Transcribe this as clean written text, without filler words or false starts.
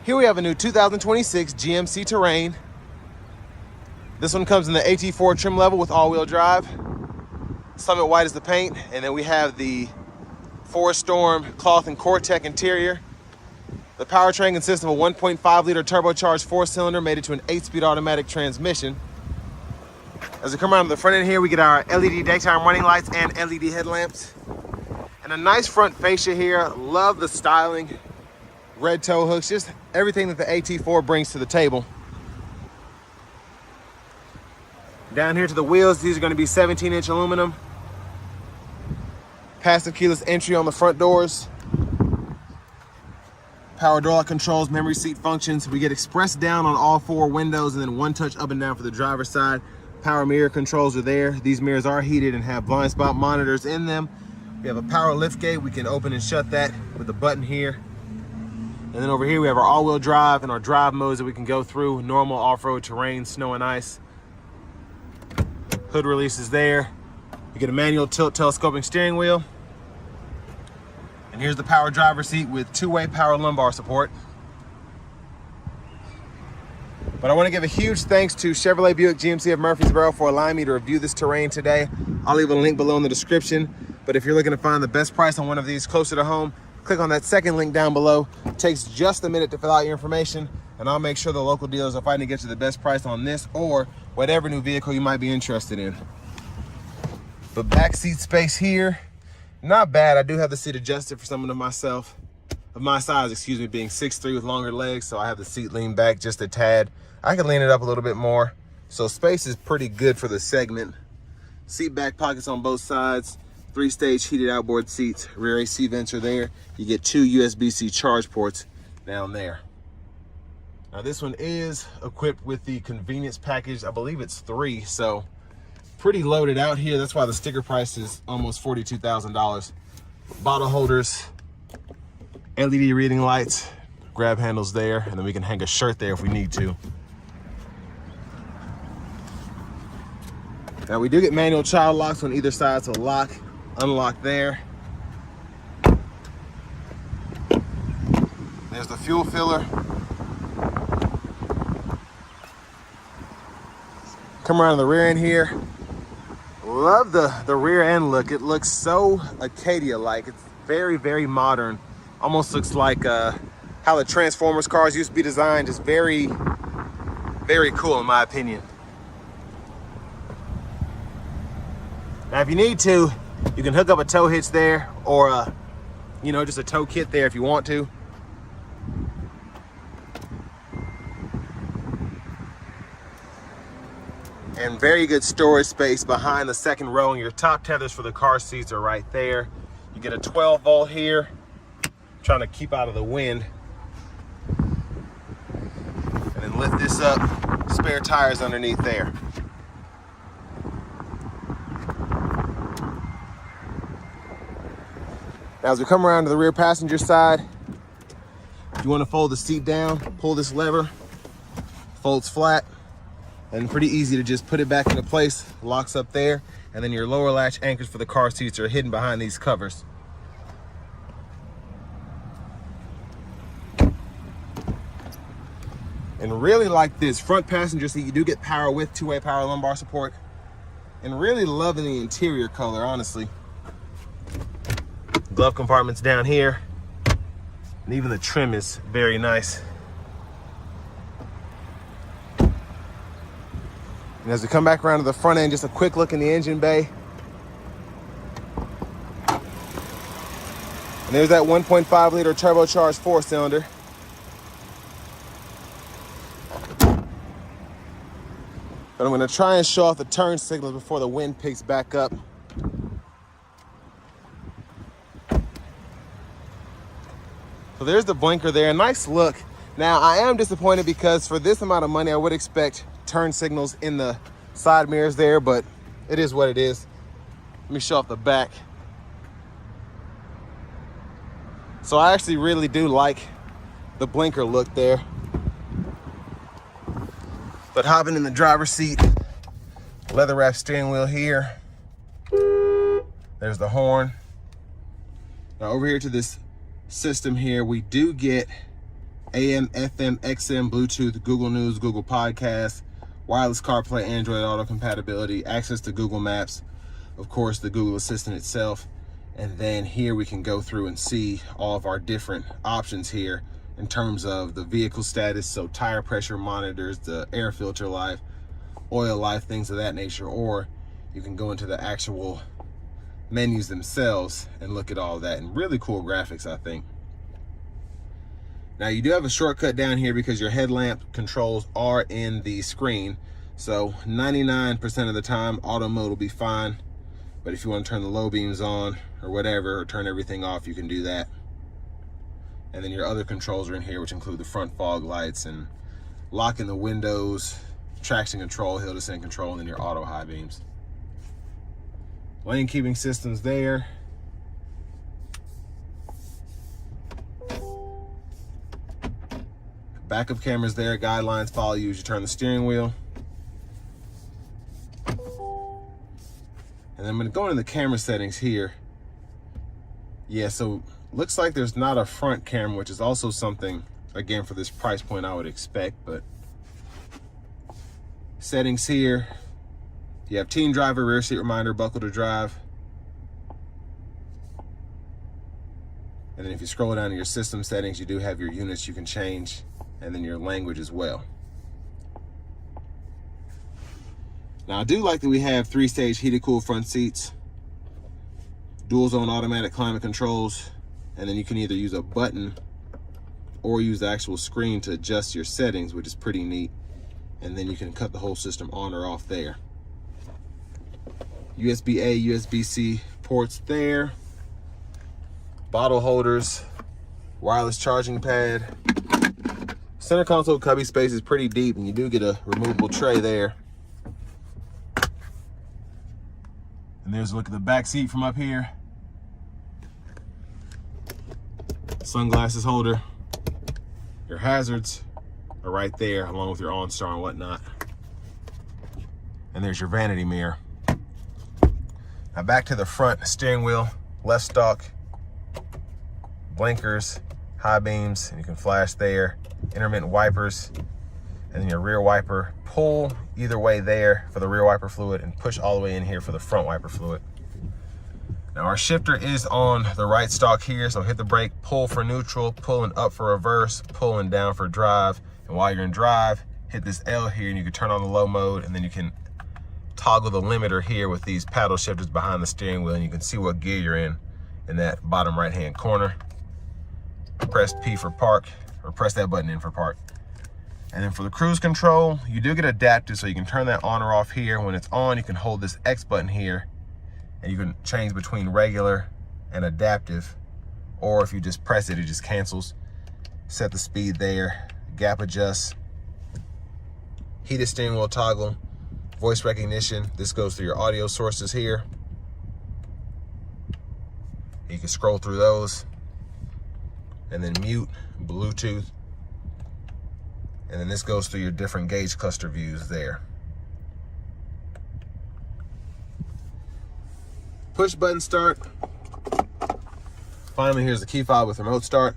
Here we have a new 2026 GMC Terrain. This one comes in the AT4 trim level with all-wheel drive. Summit white is the paint, and then we have the Forest Storm cloth and Core-Tech interior. The powertrain consists of a 1.5 liter turbocharged 4-cylinder mated to an 8-speed automatic transmission. As we come around to the front end here, we get our LED daytime running lights and LED headlamps. And a nice front fascia here. Love the styling. Red tow hooks, just everything that the AT4 brings to the table. Down here to the wheels, these are going to be 17-inch aluminum. Passive keyless entry on the front doors. Power door lock controls, memory seat functions. We get express down on all 4 windows and then one touch up and down for the driver's side. Power mirror controls are there. These mirrors are heated and have blind spot monitors in them. We have a power lift gate. We can open and shut that with a button here. And then over here we have our all-wheel drive and our drive modes that we can go through. Normal, off-road, terrain, snow and ice. Hood release is there. You get a manual tilt telescoping steering wheel. And here's the power driver seat with 2-way power lumbar support. But I want to give a huge thanks to Chevrolet Buick GMC of Murfreesboro for allowing me to review this Terrain today. I'll leave a link below in the description. But if you're looking to find the best price on one of these closer to home, click on that second link down below. It takes just a minute to fill out your information, and I'll make sure the local dealers are fighting to get you the best price on this or whatever new vehicle you might be interested in. The back seat space here, not bad. I do have the seat adjusted for someone of my size, being 6'3" with longer legs, so I have the seat leaned back just a tad. I can lean it up a little bit more, so space is pretty good for the segment. Seat back pockets on both sides. 3-stage heated outboard seats, rear AC vents are there. You get 2 USB-C charge ports down there. Now this one is equipped with the convenience package. I believe it's 3, so pretty loaded out here. That's why the sticker price is almost $42,000. Bottle holders, LED reading lights, grab handles there, and then we can hang a shirt there if we need to. Now we do get manual child locks on either side, so lock, unlock there. There's the fuel filler. Come around the rear end here. Love the rear end look. It looks so Acadia-like. It's very, very modern. Almost looks like how the Transformers cars used to be designed. Just very, very cool in my opinion. Now if you need to, you can hook up a tow hitch there or just a tow kit there if you want to. And very good storage space behind the second row, and your top tethers for the car seats are right there. You get a 12 volt here, trying to keep out of the wind. And then lift this up, spare tires underneath there. Now as we come around to the rear passenger side, if you want to fold the seat down, pull this lever, folds flat, and pretty easy to just put it back into place, locks up there, and then your lower latch anchors for the car seats are hidden behind these covers. And really like this front passenger seat, you do get power with 2-way power lumbar support, and really loving the interior color, honestly. Glove compartments down here, and even the trim is very nice. And as we come back around to the front end, just a quick look in the engine bay. And there's that 1.5 liter turbocharged 4-cylinder. But I'm gonna try and show off the turn signals before the wind picks back up. So there's the blinker there, nice look. Now I am disappointed because for this amount of money, I would expect turn signals in the side mirrors there, but it is what it is. Let me show off the back. So I actually really do like the blinker look there. But hopping in the driver's seat, leather wrap steering wheel here. There's the horn. Now over here to this system here, we do get AM, FM, XM, Bluetooth, Google News, Google Podcasts, wireless CarPlay, Android Auto compatibility, access to Google Maps, of course, the Google Assistant itself. And then here we can go through and see all of our different options here in terms of the vehicle status. So tire pressure monitors, the air filter life, oil life, things of that nature. Or you can go into the actual menus themselves and look at all that, and really cool graphics, I think. Now you do have a shortcut down here because your headlamp controls are in the screen. So 99% of the time auto mode will be fine. But if you want to turn the low beams on or whatever, or turn everything off, you can do that. And then your other controls are in here, which include the front fog lights and locking the windows, traction control, hill descent control, and then your auto high beams. Lane keeping systems there. Backup cameras there, guidelines follow you as you turn the steering wheel. And then I'm gonna go into the camera settings here. Yeah, so looks like there's not a front camera, which is also something, again, for this price point I would expect, but settings here. You have teen driver, rear seat reminder, buckle to drive. And then if you scroll down to your system settings, you do have your units you can change, and then your language as well. Now I do like that we have 3-stage heated cooled front seats, dual zone automatic climate controls, and then you can either use a button or use the actual screen to adjust your settings, which is pretty neat. And then you can cut the whole system on or off there. USB-A, USB-C ports there. Bottle holders, wireless charging pad. Center console cubby space is pretty deep, and you do get a removable tray there. And there's a look at the back seat from up here. Sunglasses holder. Your hazards are right there, along with your OnStar and whatnot. And there's your vanity mirror. Now back to the front, steering wheel, left stalk, blinkers, high beams, and you can flash there, intermittent wipers, and then your rear wiper. Pull either way there for the rear wiper fluid, and push all the way in here for the front wiper fluid. Now our shifter is on the right stalk here, so hit the brake, pull for neutral, pulling up for reverse, pulling down for drive. And while you're in drive, hit this L here and you can turn on the low mode, and then you can toggle the limiter here with these paddle shifters behind the steering wheel, and you can see what gear you're in that bottom right hand corner. Press P for park, or press that button in for park. And then for the cruise control, you do get adaptive, so you can turn that on or off here. When it's on, you can hold this X button here, and you can change between regular and adaptive, or if you just press it, it just cancels. Set the speed there, gap adjust, heated steering wheel toggle, voice recognition. This goes through your audio sources here. You can scroll through those, and then mute, Bluetooth, and then this goes through your different gauge cluster views there. Push button start. Finally, here's the key fob with remote start.